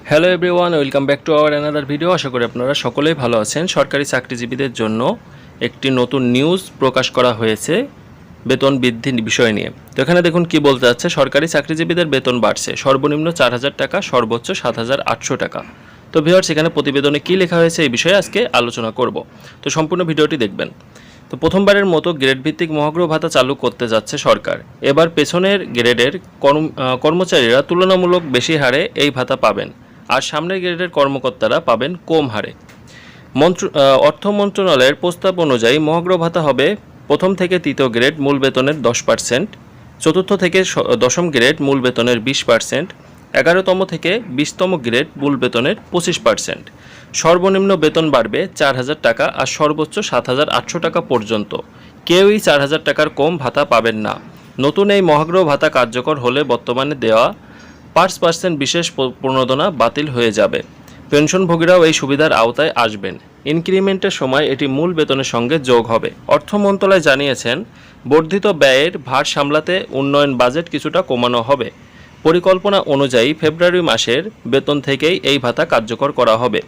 Hello everyone, welcome back to our another video. আশা করি আপনারা সকলেই ভালো আছেন। সরকারি চাকরিজীবীদের জন্য একটি নতুন নিউজ প্রকাশ করা হয়েছে বেতন বৃদ্ধির বিষয় নিয়ে। তো এখানে দেখুন কি বলতে যাচ্ছে, সরকারি চাকরিজীবীদের বেতন বাড়ছে, সর্বনিম্ন 4,000 টাকা, সর্বোচ্চ 7,800 টাকা। তো ভিউয়ার্স, এখানে প্রতিবেদনে কী লেখা হয়েছে এই বিষয়ে আজকে আলোচনা করব। তো সম্পূর্ণ ভিডিওটি দেখবেন। তো প্রথমবারের মতো গ্রেড ভিত্তিক মহার্ঘ ভাতা চালু করতে যাচ্ছে সরকার। এবার পেছনের গ্রেডের কর্মচারীরা তুলনামূলক বেশি হারে এই ভাতা পাবেন, আর সামনের গ্রেডের কর্মকর্তারা পাবেন কম হারে। অর্থ মন্ত্রণালয়ের প্রস্তাব অনুযায়ী মহার্ঘ ভাতা হবে প্রথম থেকে তৃতীয় গ্রেড মূল বেতনের 10%, চতুর্থ থেকে দশম গ্রেড মূল বেতনের 20%, 11তম থেকে 20তম গ্রেড মূল বেতনের 25%। সর্বনিম্ন বেতন বাড়বে 4,000 টাকা আর সর্বোচ্চ 7,800 টাকা পর্যন্ত। কেউই 4,000 টাকার কম ভাতা পাবেন না। নতুন এই মহার্ঘ ভাতা কার্যকর হলে বর্তমানে দেওয়া 5% বিশেষ প্রণোদনা বাতিল হয়ে যাবে। পেনশনভোগীরাও এই সুবিধার আওতায় আসবেন। ইনক্রিমেন্টের সময় এটি মূল বেতনের সঙ্গে যোগ হবে। অর্থ মন্ত্রণালয় জানিয়েছেন, বর্ধিত ব্যয়ের ভার সামলাতে উন্নয়ন বাজেট কিছুটা কমানো হবে। পরিকল্পনা অনুযায়ী ফেব্রুয়ারি মাসের বেতন থেকেই এই ভাতা কার্যকর করা হবে।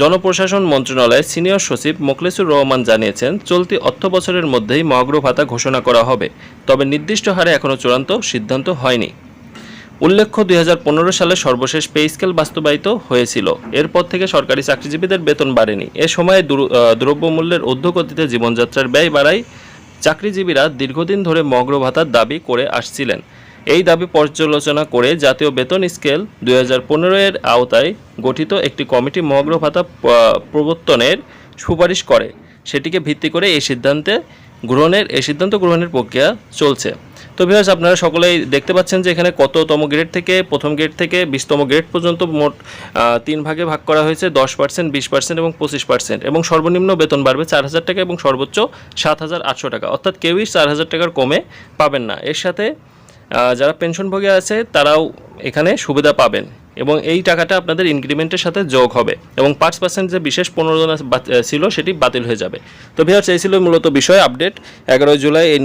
জনপ্রশাসন মন্ত্রণালয়ের সিনিয়র সচিব মোখলেসুর রহমান জানিয়েছেন, চলতি অর্থবছরের মধ্যেই মহার্ঘ ভাতা ঘোষণা করা হবে, তবে নির্দিষ্ট হারে এখনও চূড়ান্ত সিদ্ধান্ত হয়নি। উল্লেখ্য, 2015 সালে সর্বশেষ পে স্কেল বাস্তবায়িত হয়েছিল। এরপর থেকে সরকারি চাকরিজীবীদের বেতন বাড়েনি। এ সময়ে দ্রব্যমূল্যের ঊর্ধ্বগতিতে জীবনযাত্রার ব্যয় বাড়ায় চাকরিজীবীরা দীর্ঘদিন ধরে মহার্ঘ ভাতার দাবি করে আসছিলেন। এই দাবি পর্যালোচনা করে জাতীয় বেতন স্কেল 2015 এর আওতায় গঠিত একটি কমিটি মহার্ঘ ভাতা প্রবর্তনের সুপারিশ করে। সেটিকে ভিত্তি করে এই সিদ্ধান্ত গ্রহণের প্রক্রিয়া চলছে। তো ভিউয়ার্স, আপনারা সকলেই দেখতে পাচ্ছেন যে এখানে কততম গ্রেড থেকে, প্রথম গ্রেড থেকে 20তম গ্রেড পর্যন্ত মোট 3 ভাগে ভাগ করা হয়েছে, 10%, 20% এবং 25%। এবং সর্বনিম্ন বেতন বাড়বে 4,000 টাকা এবং সর্বোচ্চ 7,800 টাকা। অর্থাৎ কেউই 4,000 টাকার কমে পাবেন না। এর সাথে যারা পেনশনভোগী আছে তারাও এখানে সুবিধা পাবেন এবং এই টাকাটা আপনাদের ইনক্রিমেন্টের সাথে যোগ হবে এবং 5% যে বিশেষ প্রণোদনা ছিল সেটি বাতিল হয়ে যাবে। তো ভিউয়ার্স, এই ছিল মূলত বিষয় আপডেট। 11 জুলাই এই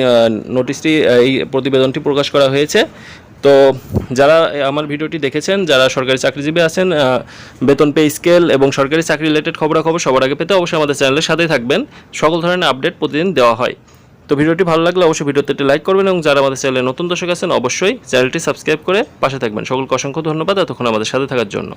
নোটিশটি, এই প্রতিবেদনটি প্রকাশ করা হয়েছে। তো যারা আমার ভিডিওটি দেখেছেন, যারা সরকারি চাকরিজীবী আছেন, বেতন পে স্কেল এবং সরকারি চাকরি রিলেটেড খবরাখবর সবার আগে পেতে অবশ্যই আমাদের চ্যানেলের সাথেই থাকবেন। সকল ধরনের আপডেট প্রতিদিন দেওয়া হয়। তো ভিডিওটি ভালো লাগলে অবশ্যই ভিডিওতে একটি লাইক করবেন এবং যারা আমাদের চ্যানেলে নতুন দর্শক আছেন অবশ্যই চ্যানেলটি সাবস্ক্রাইব করে পাশে থাকবেন। সকলকে অসংখ্য ধন্যবাদ এতক্ষণ আমাদের সাথে থাকার জন্য।